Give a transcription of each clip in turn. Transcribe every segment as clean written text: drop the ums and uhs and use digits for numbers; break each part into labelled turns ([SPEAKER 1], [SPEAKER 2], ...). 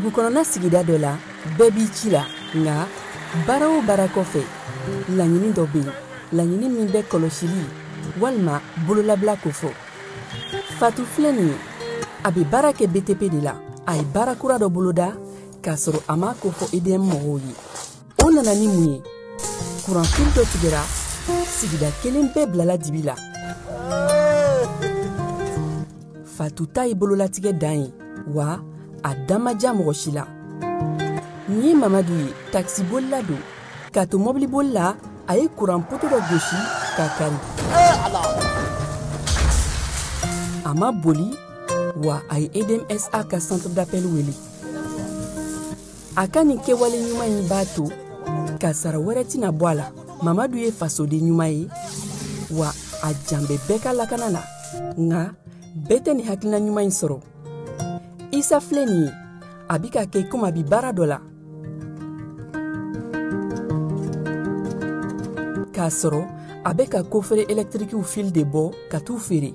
[SPEAKER 1] dugu kɔnɔna sigida dɔ la bɛɛ b'i ci la nka baara o baara kɔfɛ laɲini dɔ bɛ yen laɲini min bɛ kɔlɔsili walima bololabila ko fɔ Fatu filɛ nin ye a bɛ baara kɛ BTP de la a ye baara kura dɔ boloda k'a sɔrɔ a ma ko fɔ EDM mɔgɔw ye o nana ni mun ye kuranfili dɔ tigɛra sigida kelen bɛɛ bilala dibi la Fatu ta ye bololatigɛ dan ye wa a dan ma diya mɔgɔ si la nin ye Mamadu ye taxibolila don k'a to mɔbiliboli la a ye kuran poto dɔ gosi k'a kari a ma boli wa a ye EDMSA ka centre d'appel wele a ka nin kɛwale ɲuman in b'a to ka sara wɛrɛ tɛna bɔ a la Mamadu ye fasoden ɲuman ye wa a jan bɛ bɛɛ ka lakana la nka bɛɛ tɛ nin hakilina ɲuman in sɔrɔ Isa filɛ nin ye a bi ka kɛ komi a bi baara dɔ la k'a sɔrɔ a bɛ ka kofere électrique fil de bɔ ka t'u feere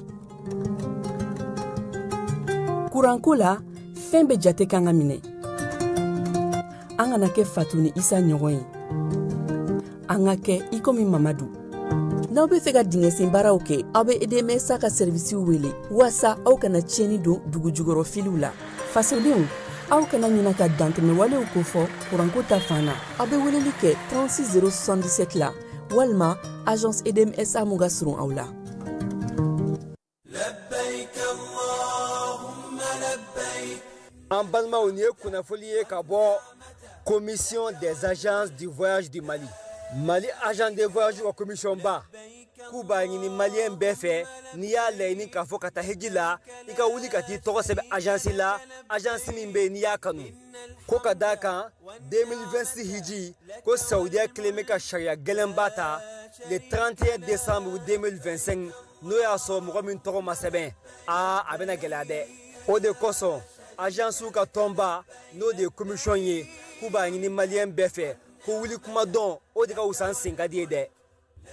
[SPEAKER 1] kuranko la fɛn bɛ jate kan ka minɛ an kana kɛ Fatu ni Isa ɲɔgɔn ye an ka kɛ i komi Mamadu n'aw bɛ fɛ ka dingɛsen baaraw kɛ aw bɛ EDMSA ka servisiw wele walasa aw kana tiɲɛni don dugu jukɔrɔ filiw la fasodenw aw kana ɲina ka dantɛmɛwalew kofɔ kuranko ta fan na aw bɛ weleli kɛ 36077 la walima agence EDMSA mun ka surun aw la
[SPEAKER 2] En balimaw ni ye kunnafoni ye ka bɔ commission des agences du voyage du Mali Mali agent de voyage wa commission ba k'u b'a ɲini maliyɛn bɛɛ fɛ n'i y'a laɲini k'a fɔ ka taa hiji la i ka wuli ka t'i tɔgɔ sɛbɛn agence la agence min bɛ yen n'i y'a kanu ko ka d'a kan 2026 hiji ko Saudiya kelen bɛ ka sariya gɛlɛnba ta le 31 décembre 2025 n'o y'a sɔrɔ mɔgɔ min tɔgɔ ma sɛbɛn a bɛna gɛlɛya dɛ o de kosɔn agence ka tɔnba n'o de ye commission ye k'u b'a ɲini maliyɛn bɛɛ fɛ ko wuli kuma dɔn o de ka wusa n sen ka di ye dɛ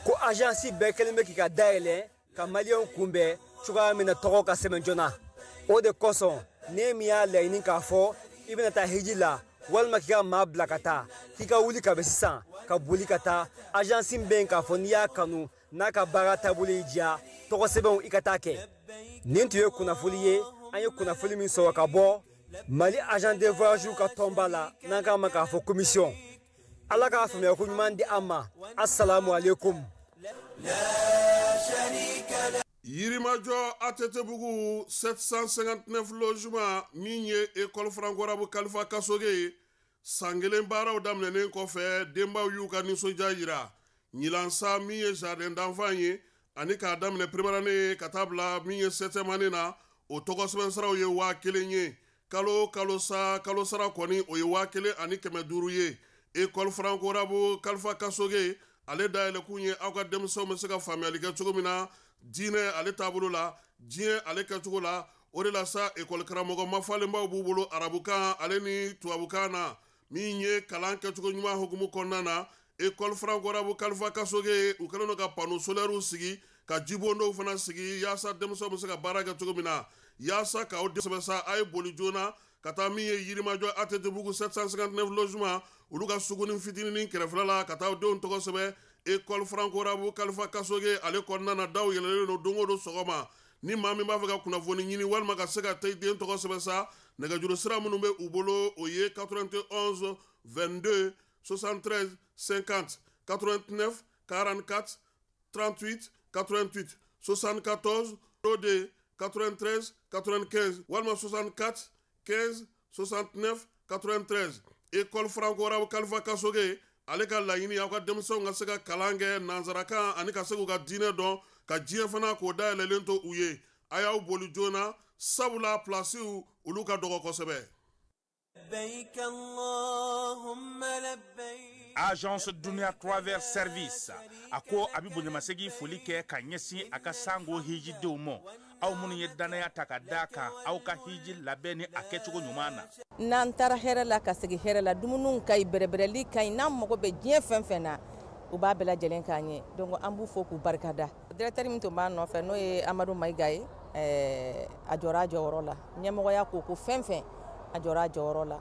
[SPEAKER 2] ko agence bɛɛ kelen bɛ k'i ka dayɛlɛ ka maliyɛnw kunbɛn cogoya min na tɔgɔ ka sɛbɛn joona o de kosɔn ne min y'a laɲini k'a fɔ i bɛna taa hiji la walima k'i ka maa bila ka taa k'i ka wuli ka bɛn sisan ka boli ka taa agence min bɛ yen k'a fɔ n'i y'a kanu n'a ka baara taabolo y'i diya tɔgɔ sɛbɛnw i ka taa kɛ nin tun ye kunnafoni ye an ye kunnafoni min sɔrɔ ka bɔ Mali agent de voyage ka tɔnba la n'an k'a ma k'a fɔ commission Ala k'a faamuya ko ɲuman di an ma assalamu alaikum
[SPEAKER 3] Yirimajɔ Atetebugu 759 logement min ye école franco-arabe Kalifa Kasoge ye san kelen baaraw daminɛnen kɔfɛ denbaw y'u ka nisɔndiya yira ɲilansa min ye jardin d'enfant ye ani k'a daminɛ première année ka taa bila min ye 7e année na o tɔgɔsɛbɛn saraw ye 1000 ye kalo sara kɔni o ye 1500 ye école franco-arabe Kalifa Kasoge ale dayɛlɛ kun ye aw ka denmisɛnw bɛ se ka faamuyali kɛ cogo min na diinɛ ale taabolo la diɲɛ ale kɛcogo la o de la sa école karamɔgɔ mafalenbaw b'u bolo arabukan ale ni tubabukan na min ye kalan kɛcogo ɲuman hukumu kɔnɔna na école franco-arabe Kalifa Kasoge u kɛlen don ka panneau solaire sigi ka jibondow fana sigi yaasa denmisɛnw bɛ se ka baara kɛ cogo min na yaasa k'aw dɛsɛ sa a ye boli joona ka taa min ye Yirimajɔ Atetebugu 759 logement olu ka suguni fitinin kɛrɛfɛla la ka taa denw tɔgɔ sɛbɛn école franco-arabe Kalifa Kasoge ale kɔnɔna na daw yɛlɛlen don don o don sɔgɔma ni maa min b'a fɛ ka kunnafoni ɲini walima ka se ka taa den tɔgɔ sɛbɛn sa nɛgɛjuru sira minnu bɛ u bolo o ye 91 22 73 50 89 44 38 88 74 02 93 95 walima 64 15 69 93 école franco-arabe Kalifa Kasoge ale ka laɲini aw ka denmisɛnw ka se ka kalan kɛ nanzarakan ani ka se k'u ka diinɛ dɔn ka diɲɛ fana k'o dayɛlɛlen to u ye a y'aw boli joona sabula plasiw olu ka dɔgɔ kosɛbɛ.
[SPEAKER 4] Agence Dunia Travers Service a ko a bɛ bonyamasegin foli kɛ ka ɲɛsin a ka sango hijidenw ma aw minnu ye danaya ta ka d'a kan aw ka hiji labɛn ni a kɛcogo ɲuman na.
[SPEAKER 5] N'an taara hɛrɛ la ka segin hɛrɛ la dumuniw ka ɲi bɛrɛbɛrɛli ka ɲi n'an mago bɛ diɲɛ fɛn fɛn na u b'a bɛɛ lajɛlen k'an ɲɛ donc an b'u fo k'u barikada. Directeur min tun b'an nɔfɛ n'o ye Amadu Mayiga ye a jɔra a jɔyɔrɔ la ɲɛmɔgɔya ko fɛn fɛn a jɔra a jɔyɔrɔ la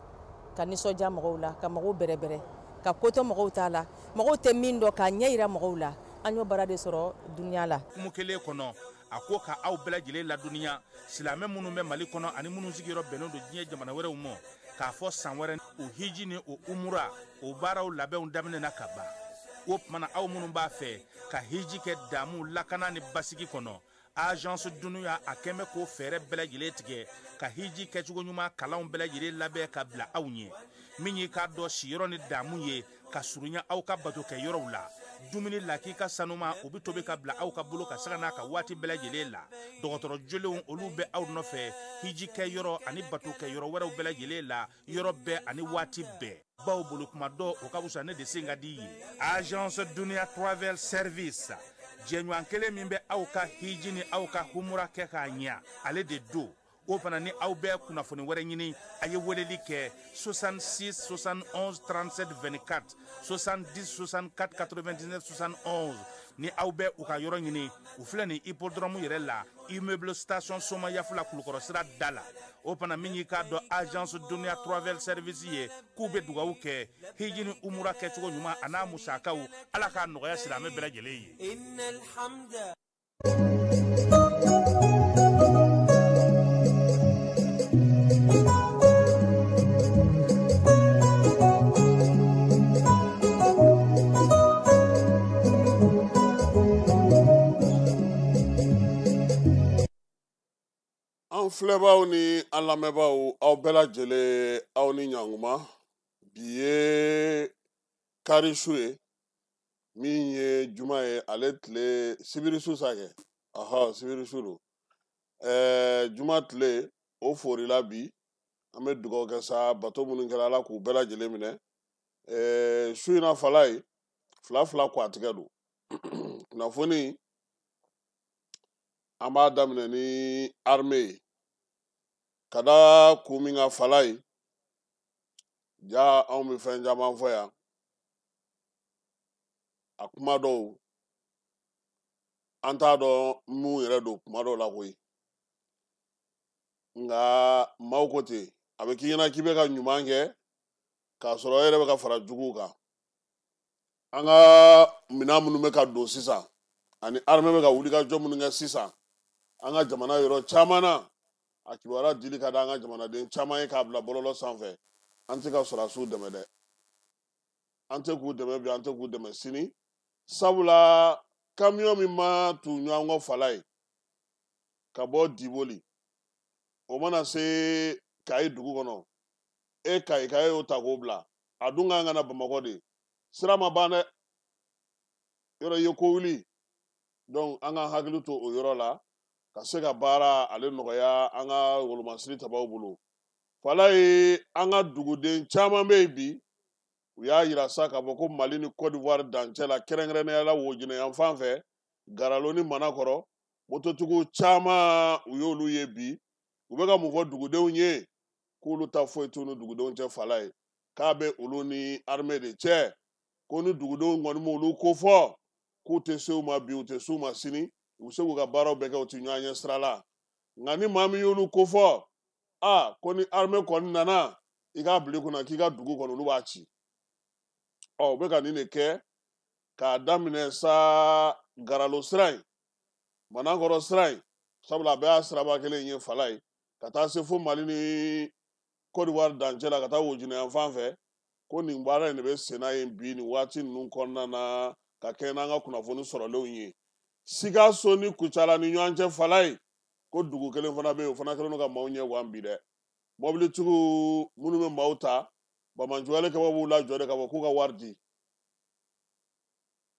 [SPEAKER 5] ka nisɔndiya mɔgɔw la ka mɔgɔw bɛrɛbɛrɛ ka koto mɔgɔw t'a la mɔgɔw tɛ min dɔn k'a ɲɛ yira mɔgɔw la an y'o baara de sɔrɔ duniya la.
[SPEAKER 4] Kumu kelen kɔnɔ a ko ka aw bɛɛ lajɛlen ladɔnniya silamɛ minnu bɛ Mali kɔnɔ ani minnu sigiyɔrɔ bɛnnen don diɲɛ jamana wɛrɛw ma k'a fɔ san wɛrɛ o hiji ni o umura o baaraw labɛnw daminɛna ka ban o tumana aw minnu b'a fɛ ka hiji kɛ damu lakana ni basigi kɔnɔ agence dunuya a kɛn bɛ k'o fɛɛrɛ bɛɛ lajɛlen tigɛ ka hiji kɛcogo ɲuman kalanw bɛɛ lajɛlen labɛn ka bila aw ɲɛ min y'i k'a dɔn siyɔrɔ ni damu ye ka surunya aw ka bato kɛ yɔrɔw la dumuni lak'i ka sanuma o bi tobi ka bila aw ka bolo ka saga n'a ka waati bɛɛ lajɛlen la dɔgɔtɔrɔ jolenw olu bɛ aw nɔfɛ hiji kɛ yɔrɔ ani bato kɛ yɔrɔ wɛrɛw bɛɛ lajɛlen la yɔrɔ bɛɛ ani waati bɛɛ baw bolo kuma dɔ o ka fusa ne de sen ka di ye agence dunuya travel service jɛɲɔgɔn kelen min bɛ aw ka hiji ni aw ka humura kɛ k'a ɲɛ ale de do o fana ni aw bɛɛ kunnafoni wɛrɛ ɲini a ye weleli kɛ 66 71 37 24 70 64 99 71 ni aw bɛɛ u ka yɔrɔ ɲini u filɛ nin hippodrome yɛrɛ la immeuble station Soma Yafula Kulukɔrɔ sira da la o fana min y'i k'a dɔn agence dunuya travel service ye k'u bɛ dugawu kɛ hiji ni umura kɛcogo ɲuman a n'a musakaw ala k'a nɔgɔya silamɛ bɛɛ lajɛlen ye.
[SPEAKER 3] An filɛbaaw ni an lamɛnbaaw aw bɛɛ lajɛlen aw ni ɲankuma bi ye kari su ye min ye juma ye ale tile sibiri su sa kɛ sibiri su don juma tile o forila bi an bɛ dugawu kɛ sa bato minnu kɛra ala k'u bɛɛ lajɛlen minɛ su in na fala ye fila kɔ a tigɛ don kunnafoni an b'a daminɛ ni armée ye ka da kun min ka fala ye ja anw bɛ fɛn caman fɔ yan a kuma dɔw an t'a dɔn mun yɛrɛ don kuma dɔw la koyi nka maaw ko ten a bɛ k'i ɲɛna k'i bɛ ka ɲuman kɛ k'a sɔrɔ e yɛrɛ bɛ ka fara juguw kan an ka minɛn minnu bɛ ka don sisan ani armée bɛ ka wulikajɔ minnu kɛ sisan an ka jamana yɔrɔ caman na a kibaruya dili ka di an ka jamanaden caman ye k'a bila bɔlɔlɔ sanfɛ an tɛ ka sɔrɔdasiw dɛmɛ dɛ an tɛ k'u dɛmɛ bi an tɛ k'u dɛmɛ sini sabula kamiyon min ma tu ɲɔgɔn kɔ fala ye ka bɔ diboli o mana se kayi dugu kɔnɔ e kayi ka y'o ta k'o bila a dun kan ka na bamakɔ de sira ma ban dɛ yɔrɔ ye ko wuli donc an ka hakili to o yɔrɔ la ka se ka baara ale nɔgɔya an ka wolomasiri tabaw bolo fala ye an ka duguden caman bɛ yen bi u y'a yira sa k'a fɔ ko Mali ni Côte d'Ivoire dancɛ la kɛrɛnkɛrɛnnenya la Wojina yan fan fɛ Garalo ni Manakɔrɔ mototigiw caman u y'olu ye bi u bɛ ka mun fɔ dugudenw ye k'olu ta foyi t'u ni dugudenw cɛ fala ye k'a bɛ olu ni armée de cɛ ko ni dugudenw kɔni m'olu ko fɔ k'u tɛ se u ma bi u tɛ se u ma sini u bɛ se k'u ka baaraw bɛɛ kɛ u tɛ ɲɔgɔn ɲɛ sira la nka ni maa min y'olu ko fɔ ko ni armée kɔni nana i k'a bila i kunna k'i ka dugu kɔnɔ olu b'a ci u bɛ ka nin de kɛ k'a daminɛ sa Garalo sira in Manakɔrɔ sira in sabula a bɛɛ y'a siraba kelen ye fala ye ka taa se fo Mali ni Côte d'Ivoire dancɛ la ka taa Wojina yan fan fɛ ko nin baara in de bɛ sen na yen bi nin waati ninnu kɔnɔna na ka kɛ n'an ka kunnafoni sɔrɔlenw ye Sikaso ni Kucala ni ɲɔgɔn cɛ fala ye ko dugu kelen fana bɛ yen o fana kɛlen don ka maaw ɲɛ gan bi dɛ mobilitigiw minnu bɛ maaw ta bamanjugale kaba b'u lajɔ de ka fɔ k'u ka wari di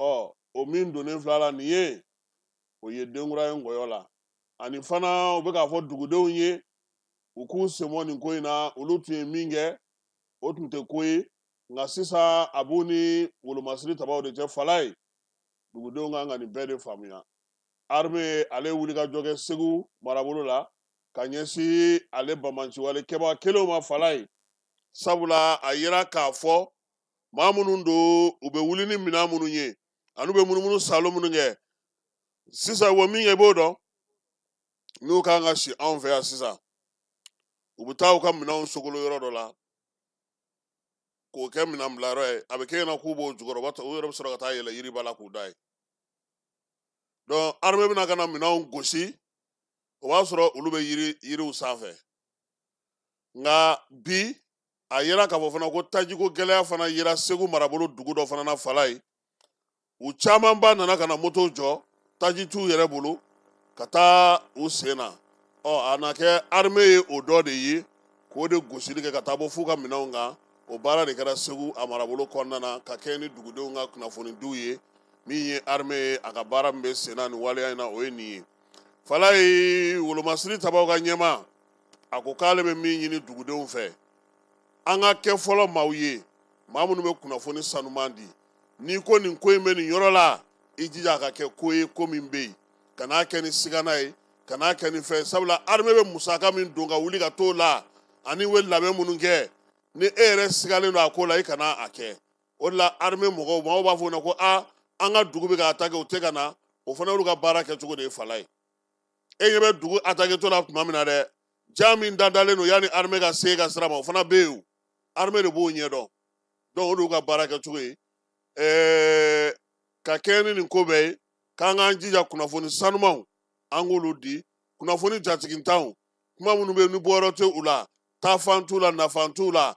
[SPEAKER 3] o min donnen filɛ la nin ye o ye denkura ye ngɔyɔ la ani fana u bɛ k'a fɔ dugudenw ye u k'u senbɔ nin ko in na olu tun ye min kɛ o tun tɛ ko ye nka sisan a b'u ni wolomasiri tabaw de cɛ fala ye dugudenw kan ka nin bɛɛ de faamuya armée ale wulikajɔ kɛ Segu marabolo la ka ɲɛsin ale bamanciwale kɛba kelenw ma fala ye sabula a yira k'a fɔ maa minnu don u bɛ wuli ni minɛn minnu ye ani u bɛ munumunu salo minnu kɛ sisan wa min kɛ i b'o dɔn n'u kan ka si anw fɛ yan sisan u bɛ taa u ka minɛnw sogolo yɔrɔ dɔ la k'o kɛ minan bilayɔrɔ ye a bɛ kɛ ɲɛna k'u b'o jukɔrɔ u yɛrɛ bɛ sɔrɔ ka taa yɛlɛ yiriba la k'u da ye donc armée bɛna ka na minanw gosi o b'a sɔrɔ olu bɛ yiriw sanfɛ nka bi a yera k'a fɔ fana ko tajiko gɛlɛya fana yera Segu marabolo dugu dɔ fana na Fala ye u camanba nana ka na moto jɔ taji t'u yɛrɛ bolo ka taa u sen na a na kɛ armée ye o dɔ de ye k'o de gosili kɛ ka taa bɔ f'u ka minanw kan o baara de kɛra Segu a marabolo kɔnɔna na ka kɛ ni dugudenw ka kunnafonidiw ye min ye armée ye a ka baara min bɛ sen na nin waleya in na o ye nin ye Fala ye Wolomasiri Tabaw ka ɲɛma a ko k'ale bɛ min ɲini dugudenw fɛ an ka kɛ fɔlɔ maaw ye maa minnu bɛ kunnafoni sanuman di n'i ko nin ko in bɛ nin yɔrɔ la i jija a ka kɛ ko ye ko min bɛ yen ka n'a kɛ ni sigana ye ka n'a kɛ ni fɛn sabula armée bɛ musaka min don ka wuli ka t'o la ani u bɛ labɛn minnu kɛ ni e yɛrɛ sigalen don a ko la i kana a kɛ o de la armée mɔgɔw b'a fɔ o ma ko an ka dugu bɛ ka attaquer o tɛ ka na o fana y'olu ka baara kɛcogo de ye Fala ye e ɲɛ bɛ dugu attaquer tɔ la tuma min na dɛ ja min dadalen don yanni armée ka se ka sira ma o fana bɛ yen armée de b'o ɲɛdɔn donc o de y'u ka baara kɛcogo ye ka kɛ ni nin ko bɛɛ ye k'an k'an jija kunnafoni sanumanw an k'olu di kunnafoni jatigitanw kuma minnu bɛ yen ni bɔyɔrɔ tɛ u la taafan t'u la nafan t'u la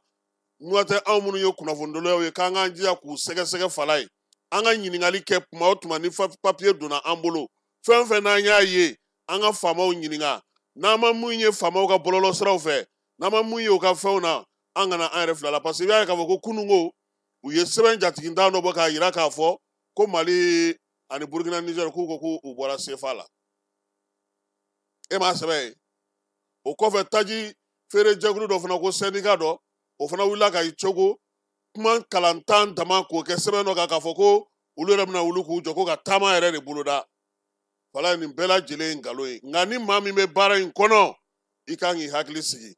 [SPEAKER 3] n'o tɛ anw minnu ye kunnafonidolaw ye k'an k'an jija k'u sɛgɛsɛgɛ Fala ye an ka ɲininkali kɛ tuma o tuma ni papiye donna an bolo fɛn fɛn n'an y'a ye an ka faamaw ɲininka n'an ma mun ye faamaw ka bɔlɔlɔsiraw fɛ n'an ma mun ye u ka fɛnw na an kana an yɛrɛ fila la parce que i b'a ye k'a fɔ ko kununko u ye sɛbɛn jatigitan dɔ bɔ k'a jira k'a fɔ ko Mali ani Burukina Niger k'u ko k'u bɔra CFA la e m'a sɛbɛn ye o kɔfɛ taji feere jɛkulu dɔ fana ko syndicat dɔ o fana wulila ka i cogo kuma kalantan dama k'o kɛ sɛbɛn dɔ kan k'a fɔ ko olu yɛrɛ bɛna wuli k'u jɔ ko ka taama yɛrɛ de boloda Fala ye nin bɛɛ lajɛlen ye nkalon ye nka ni maa min bɛ baara in kɔnɔ i kan k'i hakili sigi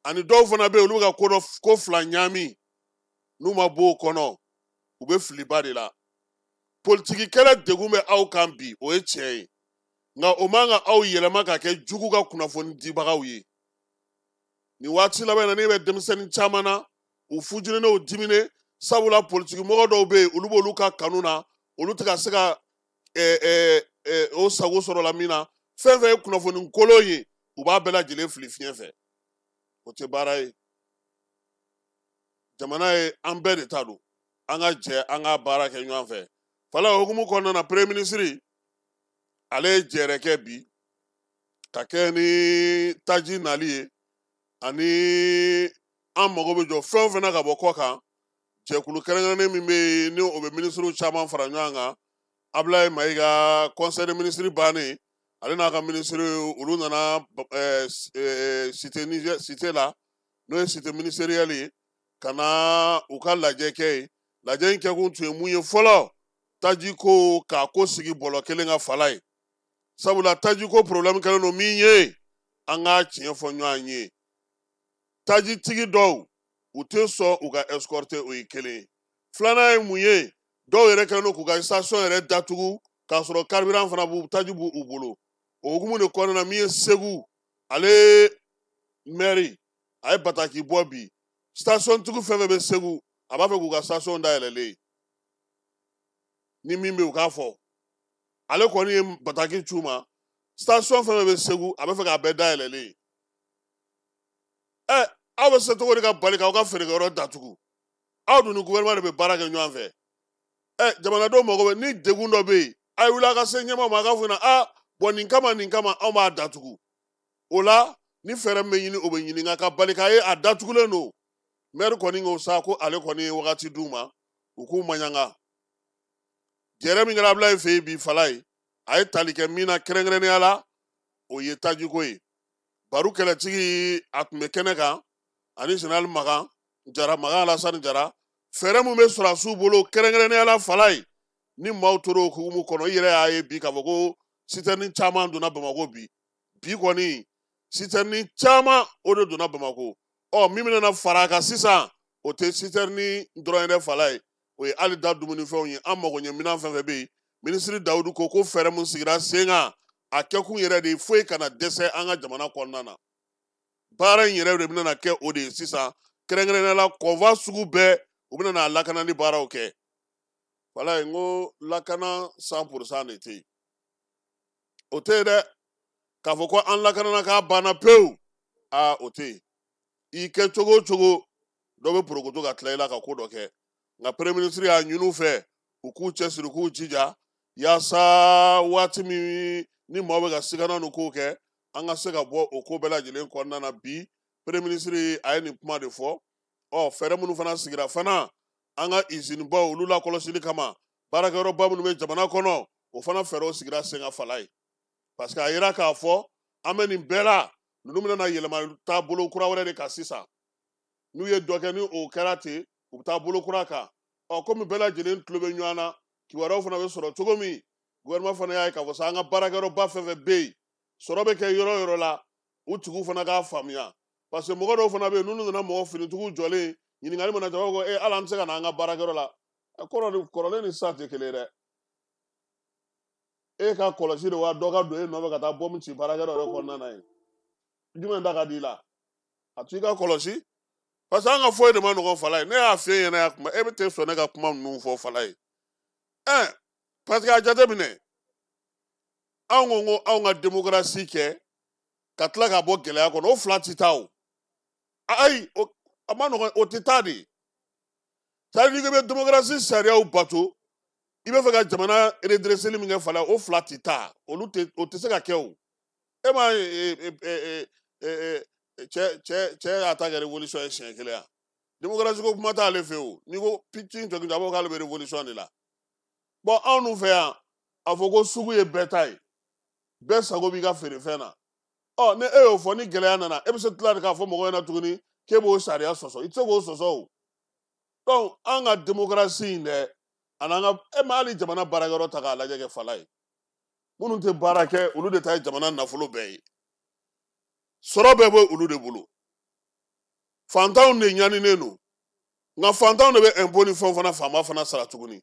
[SPEAKER 3] ani dɔw fana bɛ yen olu bɛ ka ko fila ɲaami n'u ma bɔ o kɔnɔ u bɛ filiba de la politiki kɛlɛ degun bɛ aw kan bi o ye tiɲɛ ye nka o man kan aw yɛlɛma ka kɛ jugu ka kunnafoni dibagaw ye nin waati laban in na ne bɛ denmisɛnnin caman na u fujilenw dimine sabula politiki mɔgɔ dɔw bɛ yen olu b'olu ka kanu na olu tɛ ka se ka o sago sɔrɔ la min na fɛn fɛn ye kunnafoni kolon ye u b'a bɛɛ lajɛlen fili fiɲɛ fɛ o tɛ baara ye jamana ye an bɛɛ de ta don an ka jɛ an ka baara kɛ ɲɔgɔn fɛ Fala hukumu kɔnɔna na premier ministre ale ye jɛɛrɛ kɛ bi ka kɛ ni taji nali ye ani an mago bɛ jɔ fɛn o fɛn na ka bɔ kɔ kan jɛkulu kɛrɛnkɛrɛnnen min bɛ yen ni o bɛ minisiriw caman fara ɲɔgɔn kan Ablaye Mayiga conseil de ministre bannen ale n'a ka minisiri olu nana cité la n'o ye cité ministérielle ye ka na u ka lajɛ kɛ yen lajɛ in kɛkun tun ye mun ye fɔlɔ taji ko k'a ko sigi bɔlɔ kelen ka Fala ye sabula taji ko problème kɛlen don min ye an ka tiɲɛ fɔ ɲɔgɔn ye taji tigi dɔw u tɛ sɔn u ka escorter o ye kelen ye filanan ye mun ye dɔw yɛrɛ kɛlen don k'u ka station yɛrɛ datugu k'a sɔrɔ carburant fana taji b'u bolo o hukumu de kɔnɔna na min ye Segu ale maire a ye bataki bɔ bi station tigi fɛn fɛn bɛ Segu a b'a fɛ k'u ka station dayɛlɛlen ni min bɛ u k'a fɔ ale kɔni ye bataki ci u ma station fɛn fɛn bɛ Segu a bɛ fɛ k'a bɛɛ dayɛlɛlen aw bɛ se cogo di ka bali k'aw ka feerekɛyɔrɔ datugu aw dun ni gouvernement de bɛ baara kɛ ɲɔgɔn fɛ jamanadenw mago bɛ ni degun dɔ bɛ yen a ye wuli a ka se ɲɛmaaw ma a k'a fɔ ɲɛna bon nin kama anw b'a datugu o la ni fɛɛrɛ min bɛ ɲini o bɛ ɲini nka ka bali k'a ye a datugulen don maire kɔni k'o sa ko ale kɔni ye wagati d'u ma u k'u maɲanga jɛrɛ min kɛra Ablaye fɛ yen bi Fala ye a ye tali kɛ min na kɛrɛnkɛrɛnnenya la o ye tajiko ye baro kɛlɛtigi a tun bɛ kɛnɛ kan ani général Magan Alassane Jara fɛɛrɛ min bɛ sɔrɔdasiw bolo kɛrɛnkɛrɛnnenya la Fala ye ni maaw tora o hukumu kɔnɔ i yɛrɛ y'a ye bi k'a fɔ ko citerne caman donna Bamako bi kɔni citerne caman o de donna Bamako min bɛna fara a kan sisan o tɛ citerne dɔrɔn ye dɛ Fala ye o ye hali da dumunifɛnw ye an mago ɲɛ minɛn fɛn fɛn bɛ yen minisiri Dawudu ko fɛɛrɛ min sigira sen kan a kɛkun yɛrɛ de ye foyi kana dɛsɛ an ka jamana kɔnɔna na baara in yɛrɛ de bɛna kɛ o de ye sisan kɛrɛnkɛrɛnnenya la kɔnfa sugu bɛɛ u bɛna n'a lakanani baaraw kɛ wala n ko lakana 100% de tɛ yen o tɛ yen dɛ k'a fɔ ko an lakanana k'a banna pewu o tɛ yen i kɛ cogo o cogo dɔ bɛ porokoto ka tila i la ka ko dɔ kɛ nka premier ministre y'a ɲini u fɛ u k'u cɛsiri u k'u jija yaasa waati min ni maaw bɛ ka sigana ni kow kɛ an ka se ka bɔ o ko bɛɛ lajɛlen kɔnɔna na bi premier ministre a ye nin kuma de fɔ fɛɛrɛ minnu fana sigira fana an ka usine baw olu la kɔlɔsili kama baarakɛyɔrɔba minnu bɛ jamana kɔnɔ o fana fɛɛrɛw sigira sen ka fala ye parce que a yira k'a fɔ an bɛ nin bɛɛ la ninnu bɛna yɛlɛma taabolo kura wɛrɛ de kan sisan n'u ye dɔ kɛ ni o kɛra ten u bɛ taa bolo kura kan komi bɛɛ lajɛlen tulo bɛ ɲɔgɔn na kibaruyaw fana bɛ sɔrɔ cogo min gouvernement fana y'a ye k'a fɔ sa an ka baarakɛyɔrɔba fɛn fɛn bɛ yen sɔrɔ bɛ kɛ yɔrɔ o yɔrɔ la u tigiw fana k'a faamuya parce que mɔgɔ dɔw fana bɛ yen n'u nana mɔgɔ finitigiw jɔlen ɲininkali mana jɔ ko hali an tɛ se ka na an ka baarakɛyɔrɔ la kɔrɔlen ni sisan tɛ kelen ye dɛ e ka kɔlɔsi de wa dɔ ka don e nɔfɛ ka taa bɔmu ci baarakɛyɔrɔ yɛrɛ kɔnɔna na yen jumɛn da ka di i la a to i ka kɔlɔsi parce que an ka foyi de ma nɔgɔn Fala ye ne y'a f'i ye ɲɛna kuma e bɛ tɛ sɔn ne ka kuma ninnu fɔ Fala ye parce que a jateminɛ anw ko anw ka démocratie kɛ ka tila ka bɔ gɛlɛya kɔnɔ o fila tɛ taa o ayi a ma nɔgɔn o tɛ taa de c'est à dire que i bɛ démocratie sariyaw bato i bɛ fɛ ka jamana redresseli min kɛ Fala o fila tɛ taa o tɛ se ka kɛ o e ma cɛ y'a ta kɛ révolution ye siɲɛ kelen ya démocratie ko kuma t'ale fɛ o n'i ko pikin jɔkin a b'o k'ale bɛ révolution de la bon anw dun fɛ yan a fɔ ko sugu ye bɛɛ ta ye bɛɛ sago b'i ka feerefɛn na ni e y'o fɔ ni gɛlɛya nana e bɛ se tila de k'a fɔ mɔgɔw ɲɛna tuguni k'e b'o sariya sɔsɔ i tɛ se k'o sɔsɔ o donc an ka démocratie in dɛ a n'an ka e ma hali jamana baarakɛyɔrɔ ta k'a lajɛ kɛ Fala ye minnu tɛ baara kɛ olu de ta ye jamana nafolo bɛɛ ye sɔrɔ bɛɛ bɛ olu de bolo fantanw de ɲaninen don nka fantanw de bɛ impôt ni fɛnw fana faama fana sara tuguni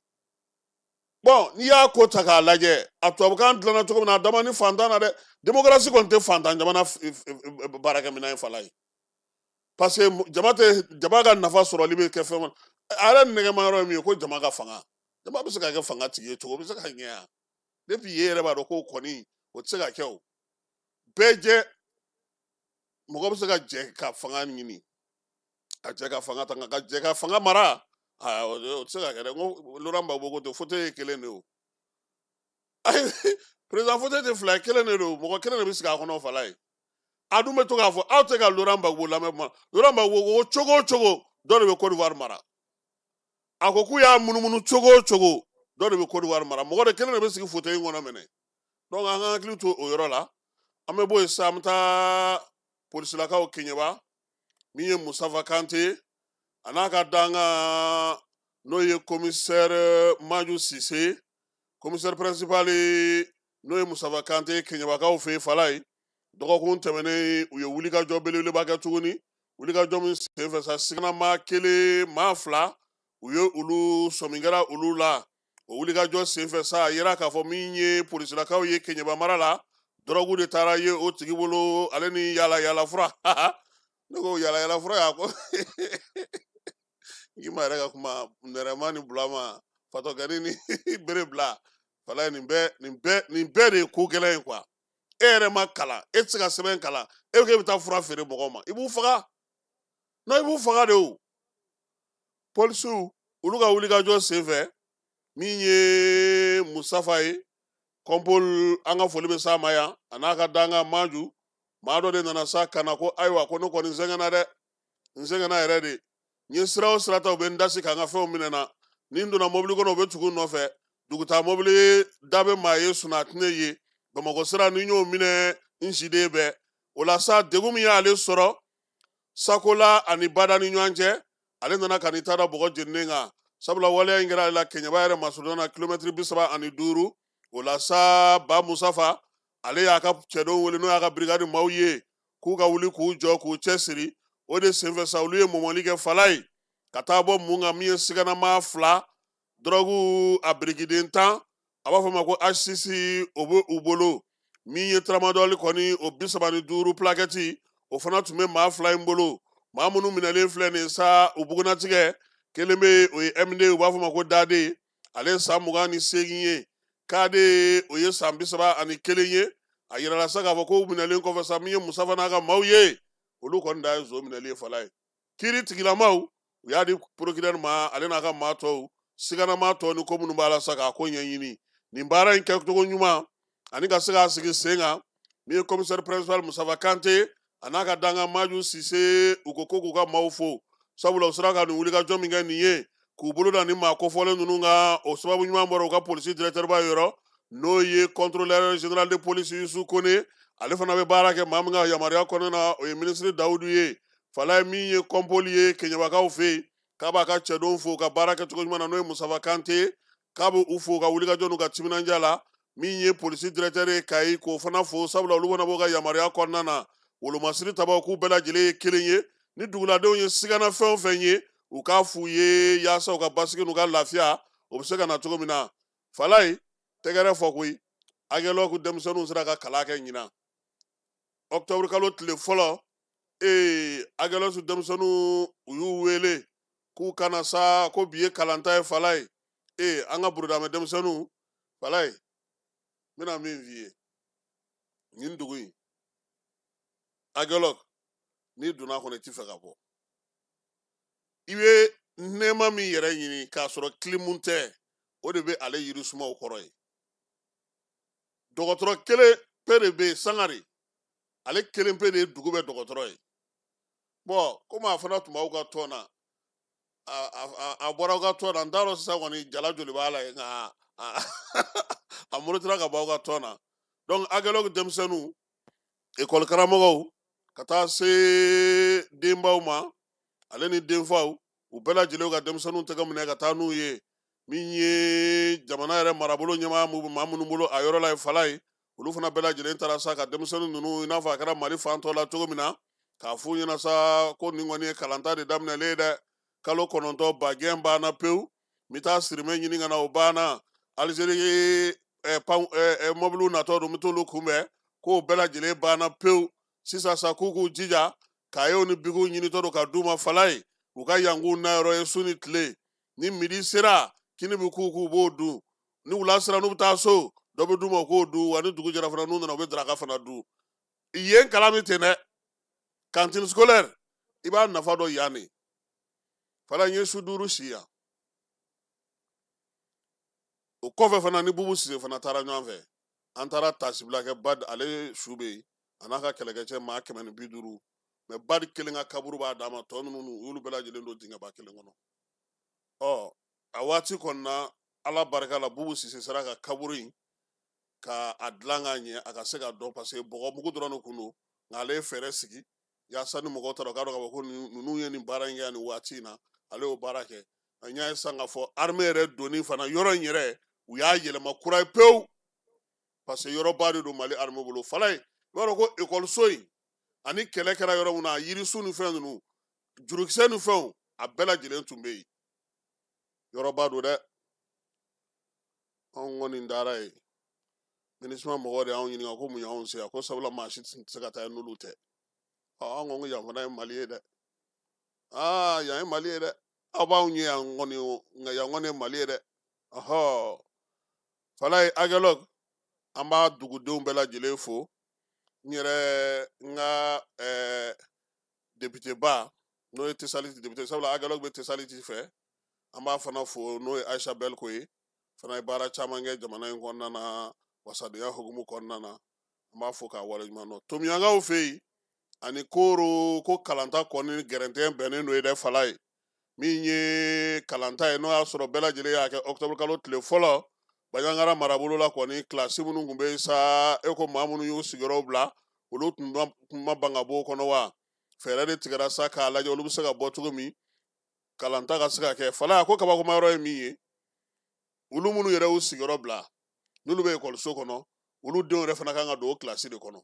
[SPEAKER 3] bon n'i y'a ko ta k'a lajɛ a tubabukan dilanna cogo min na a dama ni fantan na dɛ démocratie kɔni tɛ fantan jamana baarakɛminɛn ye Fala ye parce que jama ka nafa sɔrɔli bɛ kɛ fɛn a yɛrɛ nɛgɛma yɔrɔ ye min ye ko jama ka fanga jama bɛ se ka kɛ fanga tigi ye cogo bɛ se ka ɲɛ yan depuis yen yɛrɛ b'a dɔn ko kɔni o tɛ se ka kɛ o bɛɛ jɛ mɔgɔ bɛ se ka jɛ ka fanga ɲini ka jɛ ka fanga ta nka ka jɛ ka fanga mara o tɛ se ka kɛ dɛ n ko Laurent Gbagbo ko ten fauteuil ye kelen de ye o président fauteuil tɛ fila ye kelen de don mɔgɔ kelen de bɛ sigi a kɔnɔ Fala ye a dun bɛ to k'a fɔ aw tɛ ka Laurent Gbagbo lamɛn kuma Laurent Gbagbo ko cogo o cogo dɔ de bɛ Côte d'Ivoire mara a ko k'u y'a munumunu cogo o cogo dɔ de bɛ Côte d'Ivoire mara mɔgɔ de kelen de bɛ sigi fauteuil in kɔnɔ minɛ donc an ka hakili to o yɔrɔ la an bɛ bɔ yen sisan an bɛ taa polisilakaw Keɲeba min ye Musafa Kante a n'a ka danga n'o ye commissaire Maju Sise commissaire principal n'o ye Musafa Kante Keɲebakaw fɛ yen Fala ye dɔgɔkun tɛmɛnen u ye wulikajɔ belebeleba kɛ tuguni wulikajɔ min senfɛ sa sigana maa kelen maa fila u ye olu sɔmin kɛra olu la o wulikajɔ senfɛ sa a yera k'a fɔ min ye polisilakaw ye Keɲeba mara la dɔrɔgu de taara ye o tigi bolo ale ni yaala fura ne ko yaala fura y'a ko Ngima yɛrɛ ka kuma Nɛrɛma ni Bulama Fatɔkɛni ni bere bila Fala ye nin bɛɛ de ye ko gɛlɛn ye quoi e yɛrɛ ma kalan e tɛ se ka sɛbɛn kalan e ko e bɛ taa fura feere mɔgɔw ma i b'u faga non i b'u faga de o polisiw olu ka wulikajɔ senfɛ min ye Musafa ye Kɔnpol an ka foli bɛ s'a ma yan a n'a ka danga Maju maa dɔ de nana s'a kan na ko ayiwa ko ne kɔni n sɛgɛnna dɛ n sɛgɛnna yɛrɛ de n ye sira o sira ta u bɛ n dasi ka n ka fɛnw minɛ na ni n donna mobili kɔnɔ u bɛ tugu n nɔfɛ dugutaa mobili da bɛ maa ye a tɛ ne ye Bamakɔ sira ni n y'o minɛ n siden bɛɛ o la sa degun min y'ale sɔrɔ Sakola ani Bada ni ɲɔgɔn cɛ ale nana ka n'i ta da bɔgɔ jeninen kan sabula waleya in kɛra ale la Keɲeba yɛrɛ masurunya na kilomɛtiri 35 o la sa Ba Musafa ale y'a ka cɛdenw wele n'o y'a ka brigade maaw ye k'u ka wuli k'u jɔ k'u cɛsiri o de senfɛ sa olu ye mɔmɔli kɛ Fala ye ka taa bɔ mun kan min ye siganama 2 dɔrɔgu a birikiden 10 a b'a fɔ ma ko HCC o bɛ u bolo min ye tramadol kɔni o 35 plaquettes o fana tun bɛ maa 2 in bolo maa minnu minɛlen filɛ nin sa u bugunatigɛ kelen bɛ o ye MD u b'a fɔ ma ko Dade ale ye san 28 ye Kade o ye san 31 ye a yirala sa k'a fɔ ko u minɛlen kɔfɛ sa min ye Musafa n'a ka maaw ye olu kɔni da ye zo minɛli ye fala ye kiiri tigilamaw u y'a di procureur ma ale n'a ka maa tɔw siganama tɔw ni ko minnu b'a la sa k'a ko ɲɛɲini nin baara in kɛcogo ɲuman ani ka se k'a sigi sen kan min ye commissaire principal Musafa Kante a n'a ka danga Maju Sise u ko k'u ka maaw fo sabula u sera ka nin wulikajɔ min kɛ nin ye k'u bolo da nin maa kofɔlen ninnu kan o sababu ɲuman bɔra u ka polisi directeur ba yɔrɔ n'o ye contrôleur général de police Yusu Kone ale fana bɛ baara kɛ maa min ka yamaruya kɔnɔna na o ye ministre Dawudu ye fala ye min ye kɔnpoli ye keɲɛbakaw fɛ yen k'a b'a ka cɛdenw fo ka baara kɛcogo ɲuman na n'o ye Musafa Kante k'a bɛ u fo ka wulikajɔ n'u ka timinandiya la min ye polisi directeur ye Kayi k'o fana fo sabula olu fana b'o ka yamaruya kɔnɔna na wolomasiri tabaw k'u bɛɛ lajɛlen ye kelen ye ni duguladenw ye sigana fɛn o fɛn ye u k'a f'u ye yaasa u ka basigi n'u ka lafiya o bɛ se ka na cogo min na fala ye tɛgɛrɛ fɔ koyi agɛlɔ ko denmisɛnninw sera ka kalan kɛ ɲinan octobre kalo tile fɔlɔ agɛlɔ su denmisɛnninw u y'u wele k'u kana sa ko bi ye kalanta ye fala ye an ka burudamɛ denmisɛnninw fala ye n bɛna min f'i ye nin dugu in agɛlɔ n'i donna kɔnɔ i t'i fɛ ka bɔ i bɛ nɛɛma min yɛrɛ ɲini k'a sɔrɔ kilimu tɛ o de bɛ ale yirisumaw kɔrɔ ye dɔgɔtɔrɔ kelen pe de bɛ yen Sangare ale kelen pe de ye dugu bɛ dɔgɔtɔrɔ ye komi a fana tun b'aw ka tɔn na a bɔra aw ka tɔn na n t'a dɔn sisan kɔni jala joli b'a la ye nka a murutira ka bɔ aw ka tɔn na agɛlɔ denmisɛnninw ekɔli karamɔgɔw ka taa se denbaw ma ale ni denfaw u bɛɛ lajɛlen ka denmisɛnninw tɛgɛ minɛ ka taa n'u ye min ye jamana yɛrɛ marabolo ɲɛmaa maa minnu bolo a yɔrɔ la ye fala ye olu fana bɛɛ lajɛlen taara sa ka denmisɛnnin ninnu i n'a fɔ a kɛra Mali fan tɔ la cogo min na k'a f'u ɲɛna sa ko nin kɔni ye kalanta de daminɛlen ye dɛ kalo 9 bagɛn banna pewu n bɛ taa sirimɛ ɲini ka na o banna Alizeri mɔbiliw natɔ don n bɛ t'olu kunbɛn k'o bɛɛ lajɛlen banna pewu sisan sa k'u k'u jija kayew ni bigiw ɲinitɔ don ka d'u ma fala ye u ka yanguw na yɔrɔ ye su ni tile ni midi sera kini bɛ k'u b'o dun ni wula sera n'u bɛ taa so dɔ bɛ d'u ma u k'o dun wa ni dugu jɛra fana n'u nana u bɛ daraka fana dun yen kalan min ten dɛ cantine scolaire i b'a nafa dɔn yan de fala n ye su 5 si yan o kɔfɛ fana ni Bubu Sise fana taara ɲɔgɔn fɛ an taara tasibila kɛ Bad ale su bɛ yen a n'a ka kɛlɛkɛcɛ maa 150 mɛ Bad kelen ka kaburu b'a d'a ma tɔ ninnu olu bɛɛ lajɛlen don dingɛba kelen kɔnɔ a waati kɔni na Ala barika la Bubu Sise sera ka kaburu in ka a dilan k'a ɲɛ a ka se ka dɔn parce que bɔgɔmugu dɔrɔn de kun don nka ale ye fɛɛrɛ sigi yaasa ni mɔgɔw taara u k'a dɔn k'a fɔ ko ninnu ye nin baara in kɛ nin waati in na ale y'o baara kɛ an y'a ye sisan k'a fɔ armée yɛrɛ donni fana yɔrɔ in yɛrɛ u y'a yɛlɛma kura ye pewu parce que yɔrɔba de don Mali armée bolo fala ye i b'a dɔn ko ekɔliso in ani kɛlɛ kɛra yɔrɔ min na yirisu ni fɛn ninnu jurukisɛ ni fɛnw a bɛɛ lajɛlen tun bɛ yen yɔrɔba don dɛ anw kɔni dara ye MINUSMA mɔgɔw de y'anw ɲininka ko mun y'anw se yan ko sabula maa si tɛ se ka taa n'olu tɛ an ko yan fana ye Mali ye dɛ yan ye Mali ye dɛ aw b'anw ye yan kɔni nka yan kɔni ye Mali ye dɛ fala ye agɛlɔ an b'a dugudenw bɛɛ lajɛlen fo n yɛrɛ n ka député ba n'o ye Tesaliti député sabula agɛlɔ bɛ Tesaliti fɛ an b'a fana fo n'o ye Ayisa Bɛliko ye fana ye baara caman kɛ jamana in kɔnɔna na wasadenya hukumu kɔnɔna na an b'a fo k'a waleɲuman dɔn Tomiyankaw fɛ yen ani Koro ko kalanta kɔni gɛrɛntɛ bɛnnen don ye dɛ fala ye min ye kalanta ye n'o y'a sɔrɔ bɛɛ lajɛlen y'a kɛ octobre kalo tile fɔlɔ Baɲaŋara marabolo la kɔni kilasi minnu tun bɛ yen sa ko maa minnu y'u sigiyɔrɔ bila olu tun ma ban ka bɔ o kɔnɔ wa fɛɛrɛ de tigɛra sa k'a lajɛ olu bɛ se ka bɔ cogo min kalanta ka se ka kɛ fala ko kabakoma yɔrɔ ye min ye olu minnu yɛrɛ y'u sigiyɔrɔ bila n'olu bɛ ekɔliso kɔnɔ olu denw yɛrɛ fana kan ka don o kilasi de kɔnɔ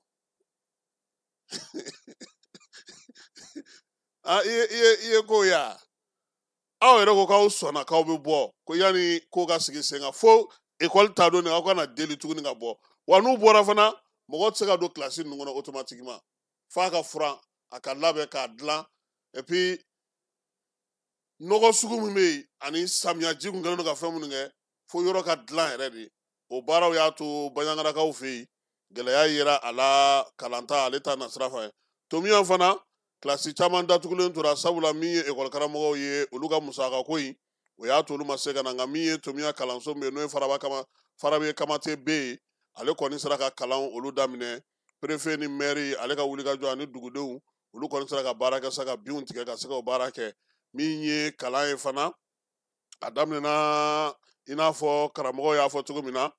[SPEAKER 3] i ye ko ya aw yɛrɛ ko k'aw sɔnna k'aw bɛ bɔ ko yanni ko ka sigi sen kan fo ekɔli ta don aw kana deli tuguni ka bɔ wa n'u bɔra fana mɔgɔ tɛ se ka don kilasi ninnu kɔnɔ automatiquement f'a ka furan a ka labɛn k'a dilan et puis nɔgɔ sugu min bɛ yen ani samiyaji kun kɛlen don ka fɛn minnu kɛ fo yɔrɔ ka dilan yɛrɛ de o baaraw y'a to baɲangara fɛ yen gɛlɛya yera a la kalanta ale ta na sira fɛ tomiya fana kilasi caman datugulen tora sabula min ye ekɔli karamɔgɔw ye olu ka musaka ko in o y'a to olu ma se ka na nka min ye tomiya kalanso min ye n'o ye farabe kamate bɛ yen ale kɔni sera ka kalan olu daminɛ perefe ni mɛri ale ka wulikajɔ ani dugudenw olu kɔni sera ka baara kɛ sa ka binw tigɛ ka se ka baara kɛ min ye kalan ye fana a daminɛna i n'a fɔ karamɔgɔw y'a fɔ cogo min na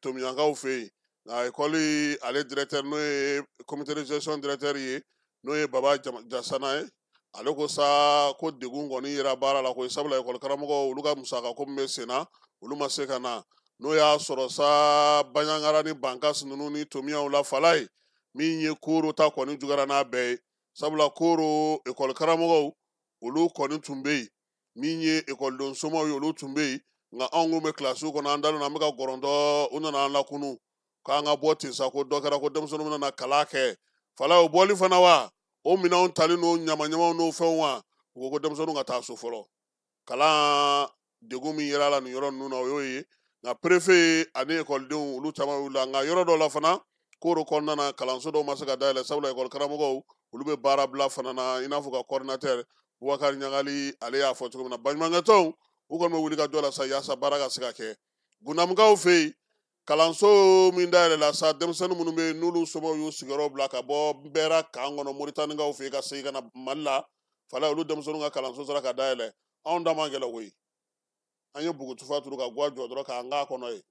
[SPEAKER 3] tomiyankaw fɛ yen nka ekɔli ale directeur n'o ye comité de gestion directeur ye n'o ye baba jasana ye ale ko sa ko degun kɔni yera baara la ko sabula ekɔli karamɔgɔw olu ka musaka ko min bɛ sen na olu ma se ka na n'o y'a sɔrɔ sa baɲangara ni bankasi ninnu ni tomiyaw la fala ye min ye koro ta kɔni juguyara n'a bɛɛ ye sabula koro ekɔli karamɔgɔw olu kɔni tun bɛ yen min ye ekɔliden somɔgɔw ye olu tun bɛ yen nka anw kun bɛ kilasiw kɔnɔ an dalen an bɛ ka gɔrɔntɔ u nana an lakunu k'an ka bɔ ten sa ko dɔ kɛra ko denmisɛnninw bɛna kalan kɛ fala o bɔli fana wa o minɛnw tali n'o ɲamaɲamaw n'o fɛnw wa u ko ko denmisɛnninw ka taa so fɔlɔ kalan degun min yera a la nin yɔrɔ ninnu na o y'o ye nka perefe ani ekɔlidenw olu caman wulila nka yɔrɔ dɔw la fana k'o kɔnɔna na kalanso dɔw ma se ka dayɛlɛ sabula ekɔli karamɔgɔw olu bɛ baara bila fana na i n'a fɔ ka coordinateur Bubakari Ɲagali ale y'a fɔ cogo min na baɲumankɛtɔnw u kɔni bɛ wuli ka jɔ la sa yaasa baara ka se ka kɛ gunamkaw fɛ yen kalanso min dayɛlɛ la sa denmisɛnnin minnu bɛ yen n'olu somɔgɔw y'u sigiyɔrɔ bila ka bɔ bɛɛra kan kɔnɔ Moritanikaw fɛ yen ka segin ka na Mali la fala olu denmisɛnninw ka kalanso sera ka dayɛlɛ anw da man gɛlɛn koyi an ye bugutufa turu ka guwa jɔ dɔrɔn k'an k'a kɔnɔ ye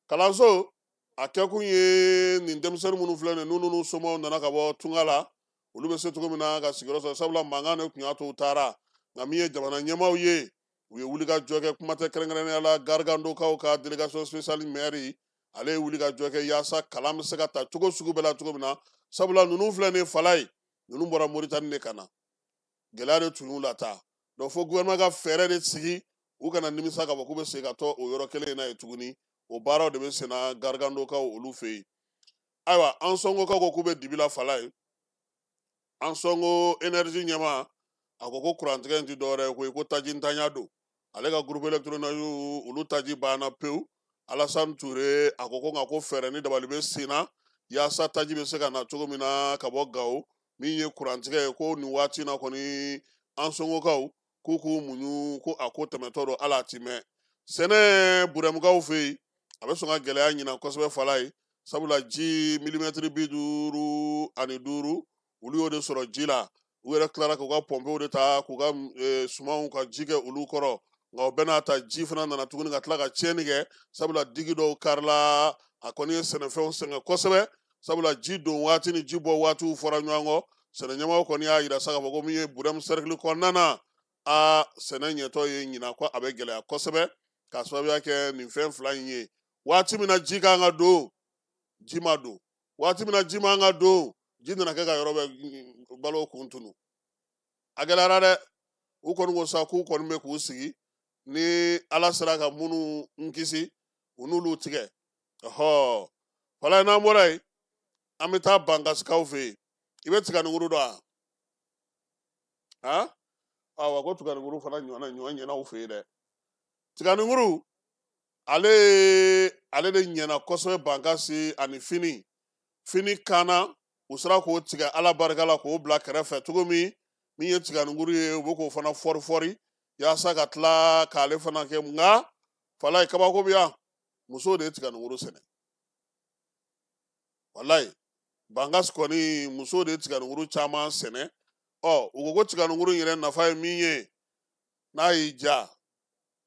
[SPEAKER 3] kalanso a kɛkun ye nin denmisɛnnin minnu filɛ nin n'u somɔgɔw nana ka bɔ tunga la olu bɛ se cogo min na ka sigiyɔrɔ sɔrɔ sabula mankan de tun y'a to u taara nka min ye jamana ɲɛmaaw ye u ye wuli ka jɔ kɛ kuma tɛ kɛrɛnkɛrɛnnenya la garigandokaw ka délégation spéciale maire ale ye wuli ka jɔ kɛ yaasa kalan bɛ se ka ta cogo sugu bɛɛ la cogo min na sabula ninnu filɛ nin fala ye ninnu bɔra Moritani de ka na gɛlɛya de tun y'u la ta donc fo gouvernement ka fɛɛrɛ de sigi u kana nimisa ka fɔ k'u bɛ segin ka to o yɔrɔ kelen in na yen tuguni o baaraw de bɛ sen na garigandokaw olu fɛ yen ayiwa an sɔngokaw ko k'u bɛ dibi la fala ye an sɔngo énergie ɲɛma a ko ko kurantigɛ in ti dɔwɛrɛ ye koyi ko taji ntanya don ale ka groupe électronique olu taji banna pewu Alassane Touré a ko nka ko fɛɛrɛ ni dabali bɛ sen na yaasa taji bɛ se ka na cogo min na ka bɔ Gawo min ye kurantigɛ ye ko nin waati in na kɔni an sɔngokaw k'u k'u muɲu ko a ko tɛmɛtɔ don hali a ti mɛn sɛnɛ burɛmukaw fɛ yen a bɛ sɔn ka gɛlɛya ɲinan kosɛbɛ fala ye sabula ji milimɛtiri 55 olu y'o de sɔrɔ ji la u yɛrɛ tilara k'u ka pɔnpew de ta k'u ka sumanw ka ji kɛ olu kɔrɔ nka o bɛɛ n'a ta ji fana nana tuguni ka tila ka tiɲɛni kɛ sabula digi dɔw karila a kɔni ye sɛnɛfɛnw sɛgɛn kosɛbɛ sabula ji don waati ni ji bɔ waatiw fɔra ɲɔgɔn kɔ sɛnɛ ɲɛmɔgɔ kɔni y'a yira sa k'a fɔ ko min ye burɛmu cercle kɔnɔna na sɛnɛ ɲɛtɔ ye ɲinan ko a bɛ gɛlɛya kosɛbɛ k'a sababuya kɛ nin fɛn fila in ye waati min na ji kan ka don ji ma don waati min na ji man ka don ji nana kɛ ka yɔrɔ bɛ balo kun tunu a gɛlɛyara dɛ u kɔni ko sa k'u kɔni bɛ k'u sigi ni ala sera ka minnu kisi u n'olu tigɛ fala n'an bɔra yen an bɛ taa bankasikaw fɛ yen i bɛ tiganikuru dɔn wa awa ko tiganikuru fana ɲɔgɔn ɲɛnaw fɛ yen dɛ tiganikuru ale de ɲɛna kosɛbɛ bankasi ani fini kana u sera k'o tigɛ ala barika la k'o bila kɛrɛfɛ cogo min ye tiganikuru ye u bɛ k'o fana fɔri yaasa ka tila k'ale fana kɛ nka falaye kabako bɛ yan musow de ye tiganikuru sɛnɛ walayi bankasi kɔni musow de ye tiganikuru caman sɛnɛ u ko tiganikuru yɛrɛ nafa ye min ye n'a y'i ja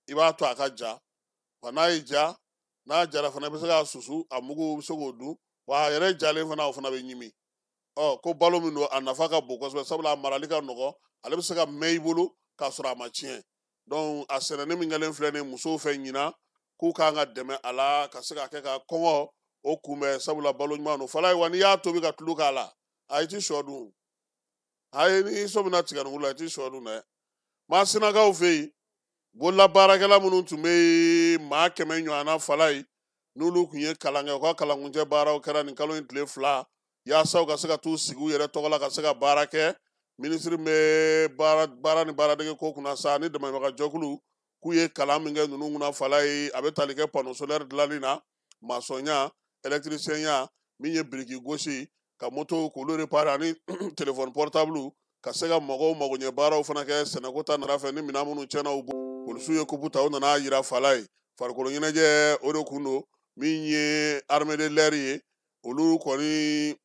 [SPEAKER 3] i b'a to a ka ja wa n'a y'i ja n'a jara fana i bɛ se k'a susu a mugu bɛ se k'o dun wa a yɛrɛ jalen fana o fana bɛ ɲimi ko balo min don a nafa ka bon kosɛbɛ sabula a marali ka nɔgɔn ale bɛ se ka mɛn i bolo k'a sɔrɔ a ma tiɲɛ donc a sɛnɛni min kɛlen filɛ nin musow fɛ ɲinan k'u kan ka dɛmɛ a la ka se ka kɛ ka kɔngɔ o kunbɛn sabula balo ɲuman don fala ye wa n'i y'a tobi ka tulu k'a la i ti sɔ dun ni so bɛna tiganikuru la i ti sɔ dun dɛ Masinakaw fɛ yen bololabaarakɛla minnu tun bɛ maa 100 ɲɔgɔnna fala ye n'olu tun ye kalan kɛ u ka kalankuncɛ baaraw kɛra nin kalo in tile 2 yaasa u ka se ka t'u sigi u yɛrɛ tɔgɔ la ka se ka baara kɛ minisiri bɛ baara ni baaradege ko kunna sa ni dɛmɛbagajɛkulu k'u ye kalan min kɛ ninnu kunna fala ye a bɛ tali kɛ pano solaire dilanni na masɔnya électricien min ye biriki gosi ka moto k'olu réparer ani téléphone portable ka se ka mɔgɔw magoɲɛ baaraw fana kɛ sɛnɛko ta nara fɛ ni minɛn minnu tiɲɛna u bolo polisiw ye kupu ta u nana yira fala ye farikolo ɲɛnajɛ o de kun don min ye armée de l'air ye olu kɔni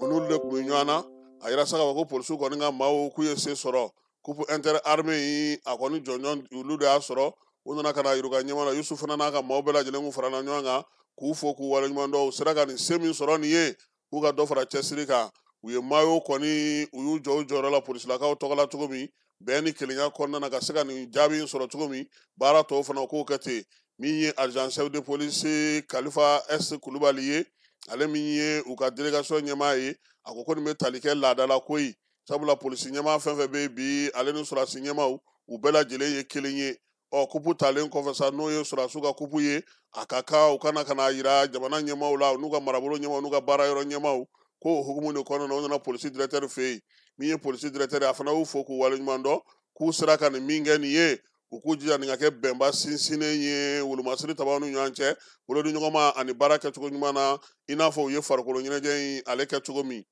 [SPEAKER 3] olu de kun bɛ ɲɔgɔn na a yira sa k'a fɔ ko polisiw kɔni ka maaw k'u ye se sɔrɔ kupu inter-armée yi a kɔni jɔnjɔn olu de y'a sɔrɔ u nana ka na yiruka ɲɛma na Yusufu fana n'a ka maaw bɛɛ lajɛlen kun farala ɲɔgɔn kan k'u fo k'u waleɲuman dɔn u sera ka nin se min sɔrɔ nin ye k'u ka dɔ fara cɛsiri kan u ye maayo kɔni u y'u jɔ u jɔyɔrɔ la polisilakaw tɔgɔ la cogo min bɛn ni kelenya kɔnɔna na ka se ka nin jaabi sɔrɔ cogo min baara tɔw fana k'o kɛ ten min ye adjoint chef de police Kalifa S Kulubali ye ale min ye u ka délégation ɲɛmaa ye a ko nin bɛ tali kɛ laadala ko ye sabula polisi ɲɛmaa fɛn fɛn bɛ yen bi ale ni sɔrɔdasi ɲɛmaaw u bɛɛ lajɛlen ye kelen ye kupu talen kɔfɛ sa n'o ye sɔrɔdasiw ka kupu ye a ka kan u kana ka na yira jamana ɲɛmaaw la n'u ka marabolo ɲɛmaaw n'u ka baara yɔrɔ ɲɛmaaw ko o hukumu de kɔnɔna na u nana polisi directeur fɛ yen min ye polisi directeur a fana y'u fo k'u waleɲuman dɔn k'u sera ka nin min kɛ nin ye u k'u jija nin ka kɛ bɛnba sinsinnen ye wolomasiri tabaw ni ɲɔgɔn cɛ bolodi ɲɔgɔnma ani baara kɛcogo ɲuman na i n'a fɔ u ye farikolo ɲɛnajɛ in ale kɛcogo min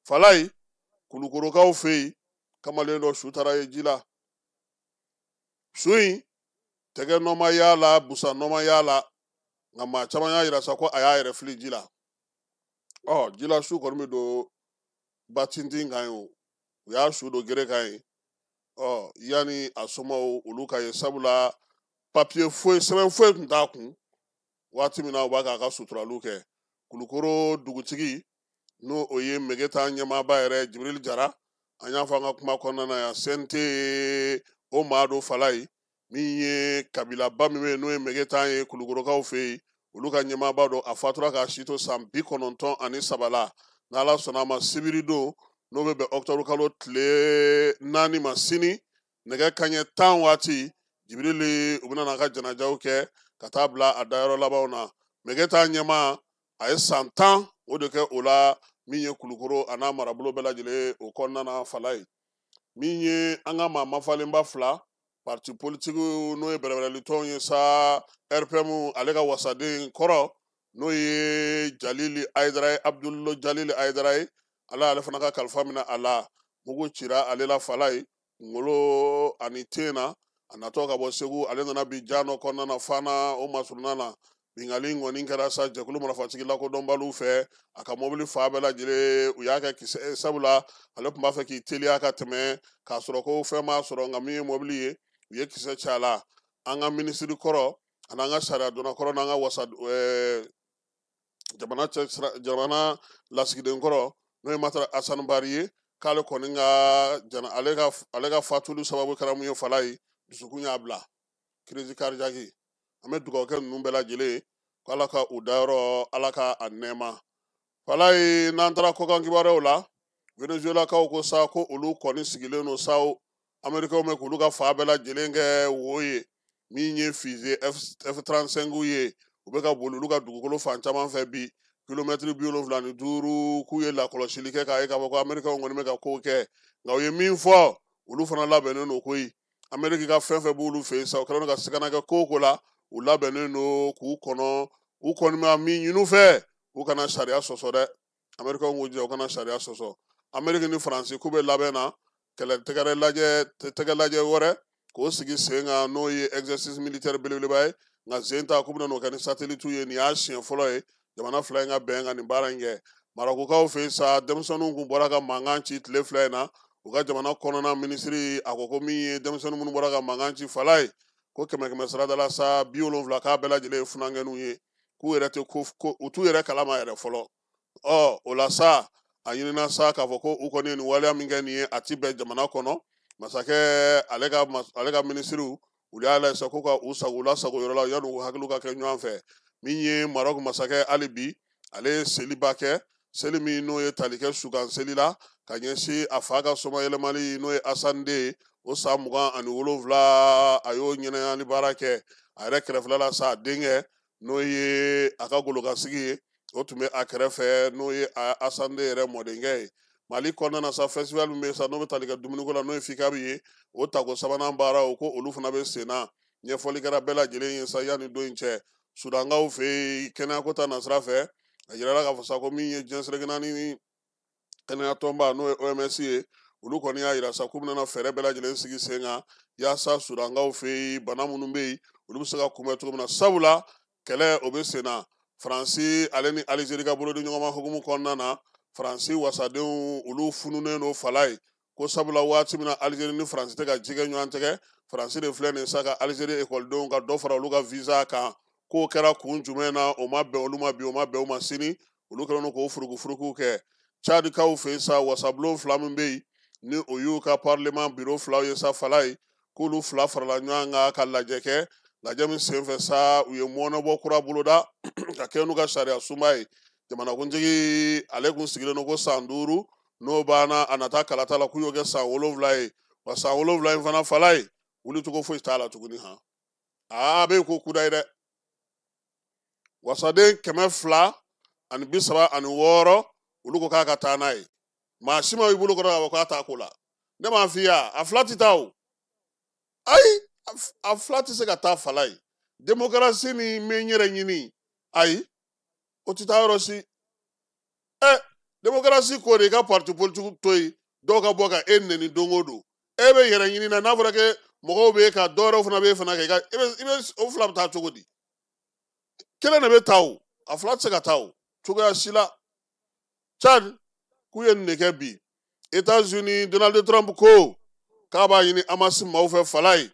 [SPEAKER 3] falayi kulukorokaw fɛ yen kamalen dɔ su taara ye ji la su in tɛgɛ nɔma y'a la busa nɔma y'a la nka maa caman y'a yira sa ko a y'a yɛrɛ fili ji la ji la su kɔni bɛ don ba tintin kan ye o u y'a su don gere kan ye yanni a somɔgɔw olu ka ye sabula papiye foyi sɛbɛn foyi tun t'a kun waati min na u b'a k'a ka suturaliw kɛ kulukoro dugutigi n'o o ye Megeta ɲɛmaaba yɛrɛ Jibril Jara an y'a fɔ an ka kuma kɔnɔna na yan CNT o maa do fala ye min ye kabilaba min bɛ yen n'o ye Megeta ye kulukorokaw fɛ yen olu ka ɲɛmaaba dɔ a fatura k'a si to san 93 la n'Ala sɔnna a ma sibiri don n'o bɛ bɛn octobre kalo tile 4 ma sini nɛgɛ kanɲɛ 10 waati Jibril u bɛna n'a ka janajaw kɛ ka taa bila a dayɔrɔ labanw na Megeta ɲɛmaa a ye san 10 o de kɛ o la min ye kulukoro a n'a marabolo bɛɛ lajɛlen o kɔnɔna na fala ye min ye an ka maa mafalenba 2 parti politique n'o ye bɛrɛbɛrɛli tɔnw ye sa RPM ale ka wasaden kɔrɔ n'o ye Jalili Ayidara ye Abdul Jalili Ayidara ye ale fana ka kalifa minɛ a la mugu cira ale la fala ye kunkolo ani ten na a natɔ ka bɔ Segu ale nana bi Jano kɔnɔna na Fana o masuruna na bingali ŋɔni kɛra sa jɛkulu marafatigi lakodɔnbaliw fɛ a ka mobili fa bɛɛ lajɛlen u y'a kɛ kisɛ sabula ale tun b'a fɛ k'i teliya ka tɛmɛ k'a sɔrɔ ko fɛn m'a sɔrɔ nka min ye mobili ye u ye kisɛ ci a la an ka minisiri kɔrɔ ani an ka sariya donna kɔrɔ n'an ka wasa jamana lasigiden kɔrɔ n'o ye Matara Asani Bari ye k'ale kɔni ale ka fatuli sababu kɛra mun ye fala ye dusukun y'a bila crise cardiaque an bɛ dugawu kɛ ninnu bɛɛ lajɛlen ko Ala ka u dayɔrɔ Ala ka a nɛɛma fala ye n'an taara kɔkan kibaruyaw la Venezuelakaw ko sa ko olu kɔni sigilen don sa Amerikɛnw bɛ k'olu ka fa bɛɛ lajɛlen kɛ wo ye min ye fusée F-35 ye u bɛ ka boli olu ka dugukolo fan caman fɛ bi kilomɛtiri 75 k'u ye lakɔlɔsili kɛ k'a ye k'a fɔ ko Amerikɛnw kɔni bɛ ka kow kɛ nka u ye min fɔ olu fana labɛnnen don koyi Ameriki ka fɛn fɛn b'olu fɛ yen sa u kɛlen don ka sigana kɛ ko o ko la u labɛnnen don k'u kɔnɔ u kɔni ma min ɲini u fɛ u kana sariya sɔsɔ dɛ Amerikɛnw k'u jija u kana sariya sɔsɔ Ameriki ni Faransi k'u bɛ labɛn na tɛgɛ lajɛ wɛrɛ k'o sigi sen kan n'o ye exercice militaire belebeleba ye nka sen ta k'u bɛna n'o kɛ ni satellite ye nin y'a siɲɛ fɔlɔ ye jamana fila in ka bɛn ka nin baara in kɛ Marokokaw fɛ yen sa denmisɛnninw kun bɔra ka mankan ci tile fila in na u ka jamana kɔnɔna minisiri a ko min ye denmisɛnnin minnu bɔra ka mankan ci fala ye ko 100 sarada la sa 70 k'a bɛɛ lajɛlen ye funankɛninw ye k'u yɛrɛ tɛ ko u t'u yɛrɛ kalama yɛrɛ fɔlɔ o la sa a ɲinina sa k'a fɔ ko u kɔni ye nin waleya min kɛ nin ye a ti bɛn jamana kɔnɔ masakɛ ale ka minisiriw u y'a lajɛ sa ko ka u lasago yɔrɔ la yanni u hakiliw ka kɛ ɲɔgɔn fɛ min ye Marɔku masakɛ hali bi ale ye seliba kɛ seli min n'o ye tali kɛ sukan seli la ka ɲɛsin a fa ka soma yɛlɛmali n'o ye Asani den o san 27 a y'o ɲɛnayali baara kɛ a yɛrɛ kɛrɛfɛla la sa a denkɛ n'o ye a ka golokansigi ye o tun bɛ a kɛrɛfɛ n'o ye asande yɛrɛ mɔdenkɛ ye mali kɔnɔna na sa festival min bɛ yen sa n'o bɛ tali kɛ dumuniko la n'o ye fikabi ye o tako sabanan baara o ko olu fana bɛ sen na ɲɛfɔli kɛra bɛɛ lajɛlen ye sa yanni don in cɛ sudankaw fɛ yen kɛnɛyako ta nasira fɛ a yirala k'a fɔ sa ko min ye diɲɛsɛrɛgɛ naani ni kɛnɛya tɔnba n'o ye OMS ye olu kɔni y'a yira sa k'u bɛna fɛɛrɛ bɛɛ lajɛlen sigi sen kan yaasa sudankaw fɛ yen bana minnu bɛ yen olu bɛ se ka kunbɛn cogo min na sabula kɛlɛ o bɛ sen na faransi ale ni alizeri ka bolodi ɲɔgɔnma hukumu kɔnɔna na faransi wasadenw olu fununen don fala ye ko sabula waati min na alizeri ni faransi tɛ ka jɛgɛ ɲɔgɔn tigɛ faransi de filɛ nin sa ka alizeri ekɔlidenw ka dɔ fara olu ka visa kan k'o kɛra kun jumɛn na o ma bɛn olu ma bi o ma bɛn o ma sini olu kɛlen don k'o furugufurugu kɛ cadikaw fɛ sa wasabulon fila min bɛ yen ni o y'u ka parlement biro filaw ye sa fala ye k'olu fila farala ɲɔgɔn kan ka lajɛ kɛ lajɛ min senfɛ sa u ye mɔnɛbɔ kura boloda ka kɛ n'u ka sariya sunba ye jamanakuntigi ale kun sigilen don ko san 5 n'o banna a nata kalata la k'u y'o kɛ san 7 ye wa san 7 in fana fala ye wulicogo foyi t'a la tuguni han a bɛ ko kuda ye dɛ wasaden 236 olu ko k'a ka taa n'a ye maa si ma i bolo kɔrɔ k'a fɔ k'a t'a ko la ne m'a f'i ye a fila tɛ taa o ayi a fila tɛ se ka taa fala ye démocratie ni n bɛ n yɛrɛ ɲini ayi o tɛ taa yɔrɔ si démocratie ko de i ka parti politique to yen dɔw ka bɔ ka e nɛni don o don e bɛ yɛrɛ ɲini na n'a fɔra ko mɔgɔw bɛ ka dɔwɛrɛw fana bɛ e fana kɛ i bɛ o fila bɛ taa cogo di kelen de bɛ taa o a fila tɛ se ka taa o cogoya si la Chad k'u ye nin de kɛ bi États-Unis Donald Trump ko k'a b'a ɲini Hamas maaw fɛ fala ye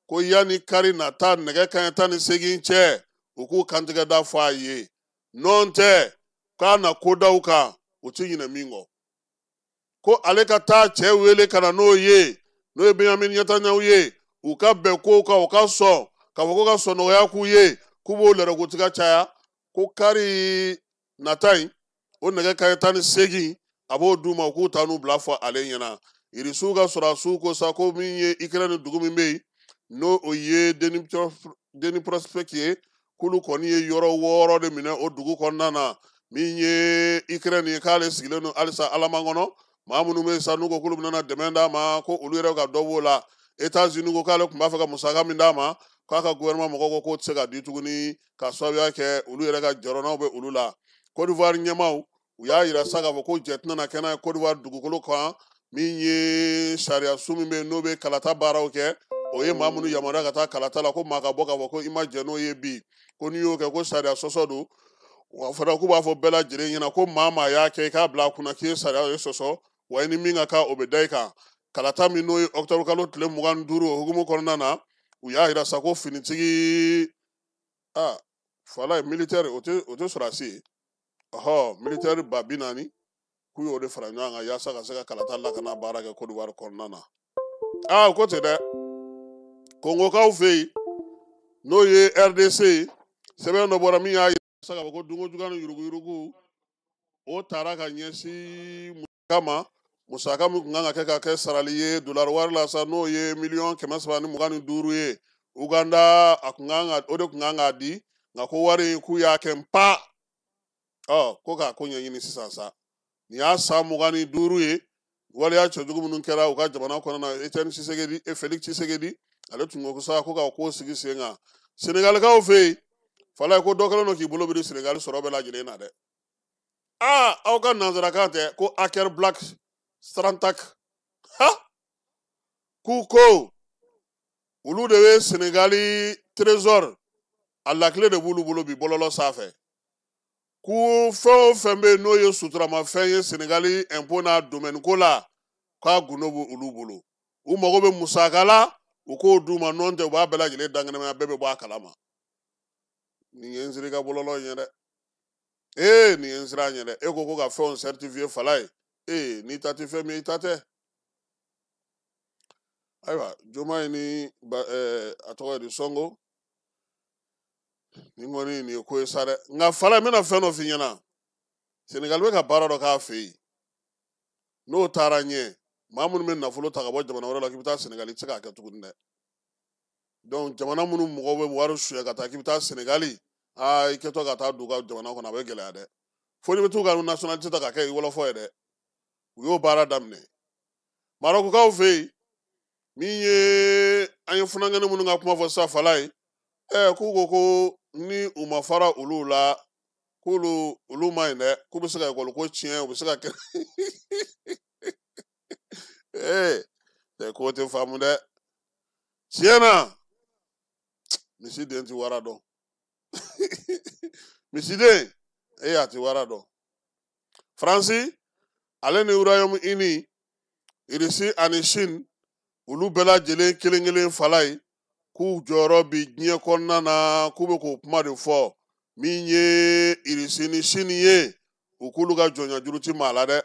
[SPEAKER 3] ko yanni kari nata nɛgɛ kanɲɛ 18 cɛ u k'u kantigɛ da fɔ a ye nɔn tɛ k'a na kodaw kan u tɛ ɲinɛ min kɔ ko ale ka taa cɛ wele ka na n'o ye Benjamin Netanyahu ye u ka bɛn kow kan u ka sɔn k'a fɔ ko ka sɔn nɔgɔya k'u ye k'u b'o lɛrɛkotiga caya ko kari nata in o nɛgɛ kanɲɛ 18 a b'o d'u ma k'u ta n'u bila fɔ ale ɲɛna irisiw ka sɔrɔdasiw ko sa ko min ye Ukraine dugu min bɛ yen n'o o ye Dnipropetrovsk ye k'olu kɔni ye yɔrɔ 6 de minɛ o dugu kɔnɔna na min ye Ukraine ye k'ale sigilen don halisa Alama kɔnɔ maa minnu bɛ yen sa n'u ko k'olu bɛna dɛmɛ d'a ma ko olu yɛrɛ ka dɔ b'o la États-Unis ko k'ale tun b'a fɛ ka musaka min d'a ma k'a ka gouvernement mɔgɔw ko k'o tɛ se ka di tuguni ka sababuya kɛ olu yɛrɛ ka jɔrɔnaw bɛ olu la Côte d'Ivoire ɲɛmaaw u y'a yira sa k'a fɔ ko jɛ tɛna kɛ n'a ye Côte d'Ivoire dugukolo kan min ye sariya sun min bɛ yen n'o bɛ kalata baaraw kɛ o ye maa minnu yamaruya ka taa kalata la ko maa ka bɔ k'a fɔ ko i ma jɛ n'o ye bi ko n'i y'o kɛ ko sariya sɔsɔ don wa fana k'u b'a fɔ bɛɛ lajɛlen ɲɛna ko maa maa y'a kɛ i k'a bila a kunna k'i ye sariya ye sɔsɔ wa i ni min ka kan o bɛ da i kan kalata min n'o ye octobre kalo tile 25 o hukumu kɔnɔna na u y'a yira sa ko finitigi fala ye militaire o tɛ sɔrɔdasi ye militaire ba 40 k'u y'o de fara ɲɔgɔn kan yaasa ka se ka kalata lakana baara kɛ Côte d'Ivoire kɔnɔna na o ko ten dɛ Kongokaw fɛ yen n'o ye RDC ye sɛbɛn dɔ bɔra min y'a yira sa k'a fɔ ko dunkojugu ni yuruguyurugu o taara ka ɲɛsin musaka min tun kan ka kɛ ka kɛ sarali ye dollar wari la sa n'o ye $325,000 ye Uganda o de tun kan k'a di nka ko wari in k'u y'a kɛ npa ko k'a ko ɲɛɲini sisan sa nin y'a san 25 ye waleya cɛjugu minnu kɛra u ka jamana kɔnɔna na Etienne Tshisekedi Félix Tshisekedi ale tun ko sa ko ka ko sigi sen kan Senegalikaw fɛ yen fala ye ko dɔ kɛlen don k'i bolo biri Senegal sɔrɔ bɛɛ lajɛlen na dɛ aw ka nanzarakan tɛ ko Aker Black Strantak k'u ko olu de bɛ Senegali trésor a lakile de b'olu bolo bi bɔlɔlɔ sanfɛ k'u fɛn o fɛn bɛ yen n'o ye suturamafɛn ye Senegali impôt n'a domaine ko la k'a gundo b'olu bolo u mago bɛ musaka la u k'o d'u ma n'o tɛ u b'a bɛɛ lajɛlen dangɛnɛmaya bɛɛ bɛ bɔ a kalama nin ye n siri ka bɔlɔlɔ ye dɛ nin ye n sira ɲɛ dɛ e ko ka fɛnw certifié fala ye n'i ta tɛ fɛn min i ta tɛ ayiwa Diomaye ni a tɔgɔ ye di Sonko nin kɔni nin ye ko ye sa dɛ nka fala n bɛna fɛn dɔ f'i ɲɛna Senegal bɛ ka baara dɔ k'a fɛ yen n'o taara ɲɛ maa minnu bɛ nafolo ta ka bɔ jamana wɛrɛ la k'i bɛ taa Senegal i tɛ se k'a kɛ tuguni dɛ donc jamana minnu mɔgɔw bɛ wari suɲɛ ka taa k'i bɛ taa Senegal i kɛtɔ ka taa don u ka jamana kɔnɔ a bɛ gɛlɛya dɛ fo ni bɛ t'u ka nationalité ta ka kɛ wɔlɔfɔ ye dɛ u y'o baara daminɛ Marokukaw fɛ yen min ye an ye funankɛni minnu ka kuma fɔ sisan Fala ye k'u ko ko ni u ma fara olu la olu ma ɲi dɛ k'u bɛ se ka ekɔli ko tiɲɛ u bɛ se ka kɛ k'o tɛ faamu dɛ tiɲɛ na misiden ti wara dɔn misiden a ti wara dɔn Faransi ale ni Royaume-Uni Irisi ani Chine olu bɛɛ lajɛlen kelen-kelen Fala ye k'u jɔyɔrɔ bi diɲɛ kɔnɔna na k'u bɛ k'o kuma de fɔ min ye Irisi ni Chine ye u k'olu ka jɔnya juru ti maa la dɛ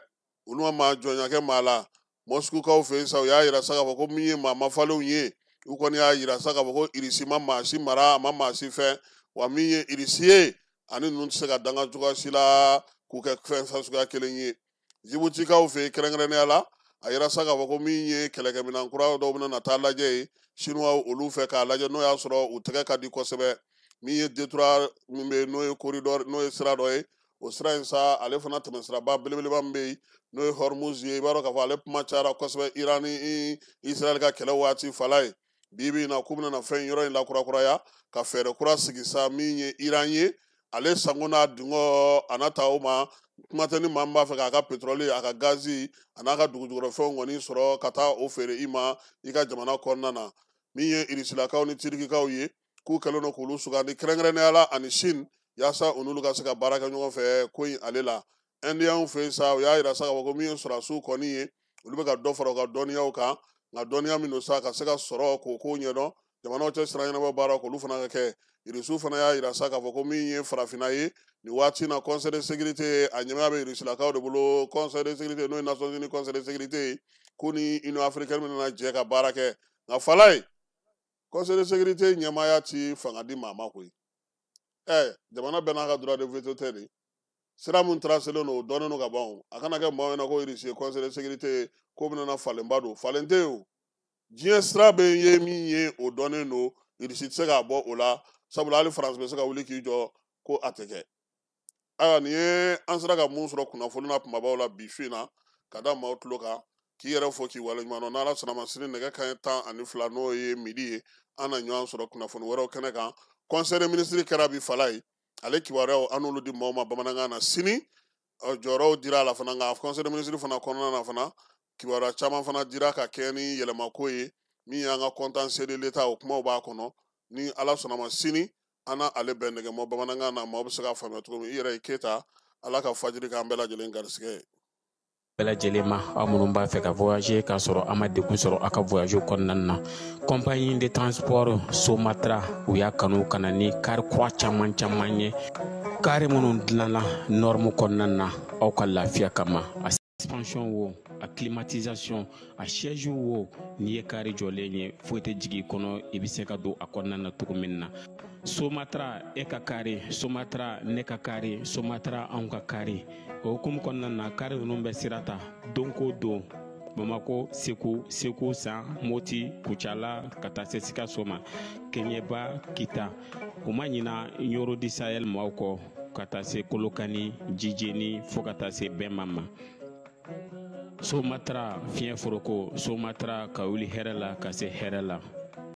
[SPEAKER 3] olu ma maa jɔnya kɛ maa la Moskukaw fɛ yen sa u y'a yira sa k'a fɔ ko min ye maa mafalenw ye u kɔni y'a yira sa k'a fɔ ko Irisi ma maa si mara a ma maa si fɛ wa min ye Irisi ye ani ninnu tɛ se ka danga cogoya si la k'u kɛ fɛn suguya kelen ye Djiboutikaw fɛ yen kɛrɛnkɛrɛnnenya la a yira sa k'a fɔ ko min ye kɛlɛkɛminɛn kura dɔw bɛna na taa lajɛ ye Chinois olu fɛ k'a lajɛ n'o y'a sɔrɔ u tɛgɛ ka di kosɛbɛ min ye détroit min bɛ yen n'o ye corridor n'o ye sira dɔ ye o sira in sa ale fana tɛmɛsiraba belebeleba min bɛ yen n'o ye Hormuz ye i b'a dɔn k'a fɔ ale kuma cayara kosɛbɛ Iran ni Israel ka kɛlɛ waati Fala ye bi in na k'u bɛna na fɛn yɔrɔ in lakurakuraya ka fɛɛrɛ kura sigi sa min ye Iran ye ale sango n'a dingɔ a n'a ta o ma kuma tɛ ni maa min b'a fɛ k'a ka pétrole a ka gazi a n'a ka dugujukɔrɔfɛnw kɔni sɔrɔ ka taa o feere i ma i ka jamana kɔnɔna na min ye Irisilakaw ni Tirikikaw ye k'u kɛlen don k'olu sugandi kɛrɛnkɛrɛnnenya la ani Chine yaasa u n'olu ka se ka baara kɛ ɲɔgɔn fɛ ko in ale la Indiens fɛ yen sa u y'a yira sa k'a fɔ ko min ye sɔrɔdasiw kɔni ye olu bɛ ka dɔ fara u ka dɔnniyaw kan nka dɔnniya min don sa ka se ka sɔrɔ k'o ko ɲɛdɔn jamanaw cɛ sira ɲɛnabɔ baara k'olu fana ka kɛ Irisiw fana y'a yira sa k'a fɔ ko min ye farafinna ye nin waati na Conseil de sécurité a ɲɛmaya bɛ Irisilakaw de bolo Conseil de sécurité n'o ye Nations Unies Conseil de sécurité ko ni Union africaine bɛna jɛ ka baara kɛ nka Fala ye Conseil de sécurité ɲɛmaya ti fanga di maa ma koyi jamana bɛɛ n'a ka droit de veto tɛ de sira mun tracelen don o dɔnnen don ka ban a kana kɛ maaw ɲɛna ko Irisi ye Conseil de sécurité ko bɛna falenba don falen tɛ o diɲɛ sira bɛ ye min ye o dɔnnen don Irisi tɛ se k'a bɔ o la sabula hali Faransi bɛ se ka wuli k'i jɔ ko a tɛ kɛ ayiwa nin ye an sera ka mun sɔrɔ kunnafoni na kumabaw la bi su in na ka da maaw tulo kan k'i yɛrɛ fɔ k'i waleɲuman dɔn n'Ala sɔnna ma sini nɛgɛ kanɲɛ 12 n'o ye midi ye an na ɲɔgɔn sɔrɔ kunnafoni wɛrɛw kɛnɛ kan Conseil des ministres kɛra bi Fala ye ale kibaruyaw an n'olu di maaw ma bamanankan na sini jɔyɔrɔw dira a la fana nka Conseil des ministres fana kɔnɔna na fana kibaruya caman fana dira ka kɛ ni yɛlɛmako ye min y'an ka comptant de l'État o kumaw b'a kɔnɔ ni Ala sɔnna ma sini an n'ale bɛn nɛgɛmɔ bamanankan na maaw bɛ se k'a faamuya cogo min i yɛrɛ ye Keyita Ala ka fajiri k'an bɛɛ lajɛlen garisigɛ ye
[SPEAKER 6] bɛɛ lajɛlen ma aw minnu b'a fɛ ka voyager k'a sɔrɔ a ma degun sɔrɔ a ka voyage kɔnɔna na compagnie de transport Somatra u y'a kanu ka na ni kari kura caman ye kari minnu dilanna norme kɔnɔna na aw ka lafiya kama a suspension wo a climatisation a siège wo n'i ye kari jɔlen ye foyi tɛ jigin kɔnɔ i bɛ se ka don a kɔnɔna na cogo min na Somatra e ka kari Somatra ne ka kari Somatra anw ka kari o hukumu kɔnɔna na kari ninnu bɛ sira ta don ko don Bamako Segu San Moti Kucala ka taa se Sikaso ma Keɲeba Kita u ma ɲina Yoro di Sahel maaw kɔ ka taa se Kolokani Jijeni fo ka taa se Bɛnma ma Somatra fiɲɛ foroko Somatra ka wuli hɛrɛ la ka se hɛrɛ la